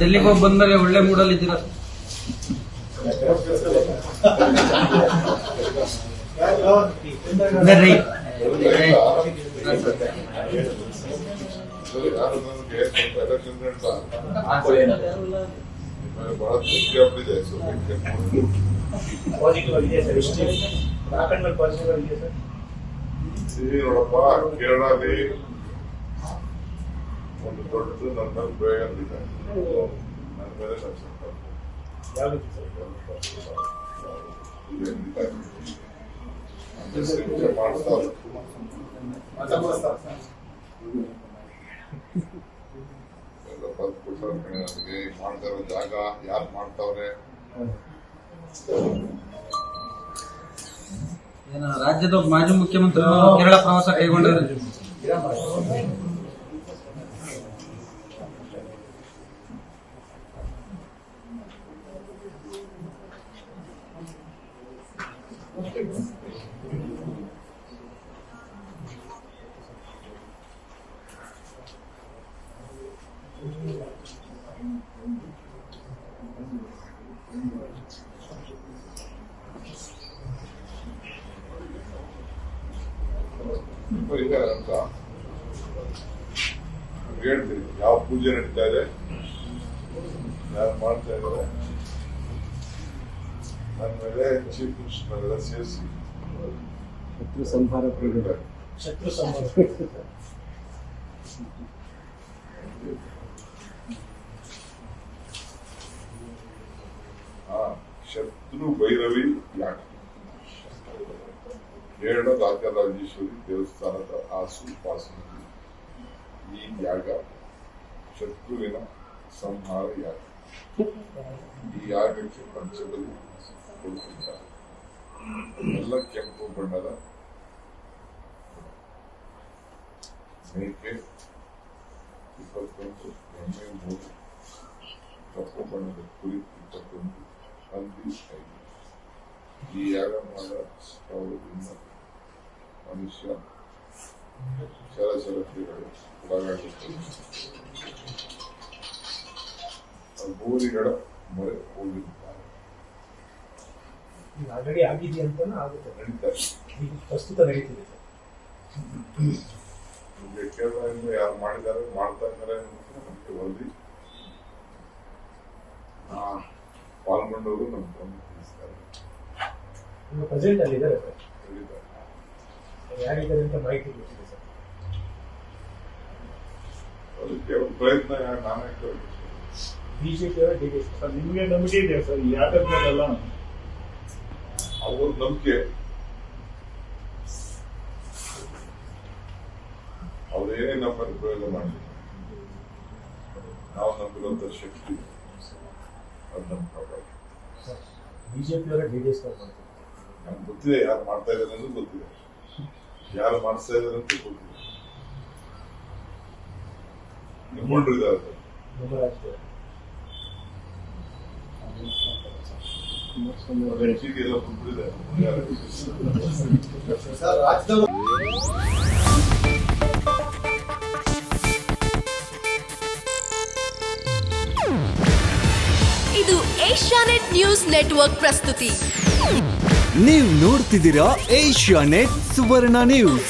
ಡೆಲ್ಲಿಗೆ ಹೋಗಿ ಬಂದ್ಮೇಲೆ ಒಳ್ಳೆ ಮೂಡಲ್ಲಿ ಇದ್ದೀರಾ ಬರ್ರಿ. ನೋಡಪ್ಪ, ಕೇರಳದಲ್ಲಿ ಒಂದು ದೊಡ್ಡ ನನ್ನ ಪ್ರಯೋಗ ಇದೆ. ನನ್ನ ಮೇಲೆ ನನಗೆ ಮಾಡ್ತಾ ಇರೋ ಜಾಗ ಯಾರು ಮಾಡ್ತಾವ್ರೆ. ರಾಜ್ಯದ ಮಾಜಿ ಮುಖ್ಯಮಂತ್ರಿ ಕೇರಳ ಪ್ರವಾಸ ಕೈಗೊಂಡಿದ್ದಾರೆ. ಅಂತ ಹೇಳ್ತೀವಿ ಯಾವ ಪೂಜೆ ನಡೀತಾ ಇದೆ, ಯಾರು ಮಾಡ್ತಾ ಇದ್ದಾರೆ. ನನ್ನ ಮೇಲೆ ಚೀಫ್ ಮಿನಿಸ್ಟರ್ ಸೇರಿಸಿ ಶತ್ರು ಸಂಹಾರ ಶತ್ರು ಭೈರವಿ ಯಾಗ ಕೇರಳ ರಾಜರಾಜೇಶ್ವರಿ ದೇವಸ್ಥಾನದ ಆಸುಪಾಸಿನಲ್ಲಿ ಈ ಯಾಗ ಶತ್ರುವಿನ ಸಂಹಾರ ಯಾಗ. ಈ ಯಾಗಕ್ಕೆ ಪಂಚಬಲಿ ಕೊಡುತ್ತಿದ್ದಾರೆ. ಎಲ್ಲ ಕೆಂಪು ಬಣ್ಣದ ಮೇಕೆ 21, ಎಮ್ಮೆ 3, ಕಪ್ಪು ಬಣ್ಣದ ಕುರಿ 21, ಹಂದಿ 5. ಈ ಯಾಗ ಮಾಡೋದ್ರಿಂದ ಮನುಷ್ಯ ಚಲಚಲತೆಗಳು ಒಳಗಾಗುತ್ತದೆ. ಭೂರಿಗಳ ಮೊರೆ ಹೋಗಿರುತ್ತಾರೆ. ಆಲ್ರೆಡಿ ಆಗಿದೆ ಅಂತ ಆಗುತ್ತೆ, ನಡೀತಾರೆ. ಪ್ರಸ್ತುತ ನಡೀತಿದೆ. ಕೇರಳದಿಂದ ಯಾರು ಮಾಡಿದ್ದಾರೆ, ಮಾಡ್ತಾ ಇದ್ದಾರೆ ನಮಗೆ ವರದಿ ಪಾಲ್ಗೊಂಡವರು ನಮ್ಮ ಗಮನ ತಿಳಿಸ್ತಾರೆ. ಪ್ರೆಸೆಂಟ್ ಅಲ್ಲಿ ಇದ್ದಾರೆ ಸರ್, ಯಾರಿದ್ದಾರೆ ಅಂತ ಮಾಹಿತಿ ಗೊತ್ತಿದೆ ಸರ್. ಅದಕ್ಕೆ ಪ್ರಯತ್ನ ನಾನೇ ಬಿಜೆಪಿ ಅವರ ಡಿಟೇಲ್ಸ್ ಸರ್, ನಿಮಗೆ ನಂಬಿಕೆ ಇದೆಯಾ ಸರ್ ಯಾಕಂದ್ರಲ್ಲ ಅವ್ರ ನಂಬಿಕೆ, ಅವ್ರು ಏನೇ ನಮ್ಮನ್ನು ಪ್ರಯೋಗ ಮಾಡಲಿ, ನಾವು ನಂಬಿರುವಂತ ಶಕ್ತಿ ಅದು ನಮ್ಮ ಪ್ರಕಾರ. ಬಿಜೆಪಿ ಅವರ ಡಿಟೇಲ್ಸ್ ನಮ್ಗೆ ಗೊತ್ತಿದೆ ಯಾರು ಮಾಡ್ತಾ ಇದ್ದಾರೆ ಅನ್ನೋದು ಗೊತ್ತಿದೆ, ಯಾರು ಮಾಡಿಸ್ತಾ ಇದ್ದಾರೆ ಅಂತ ಗೊತ್ತಿದೆ. ನಿಮ್ಗೊಂಡ್ರು ಇದ್ದಾರೆ ನಮ್ಮ ರಾಜ್ಯದ ಎಲ್ಲ ಕುಂತಿದೆ. ಇದು ಏಷ್ಯಾನೆಟ್ ನ್ಯೂಸ್ ನೆಟ್ವರ್ಕ್ ಪ್ರಸ್ತುತಿ. ನೀವು ನೋಡ್ತಿದ್ದೀರಾ ಏಷ್ಯಾನೆಟ್ ಸುವರ್ಣ ನ್ಯೂಸ್.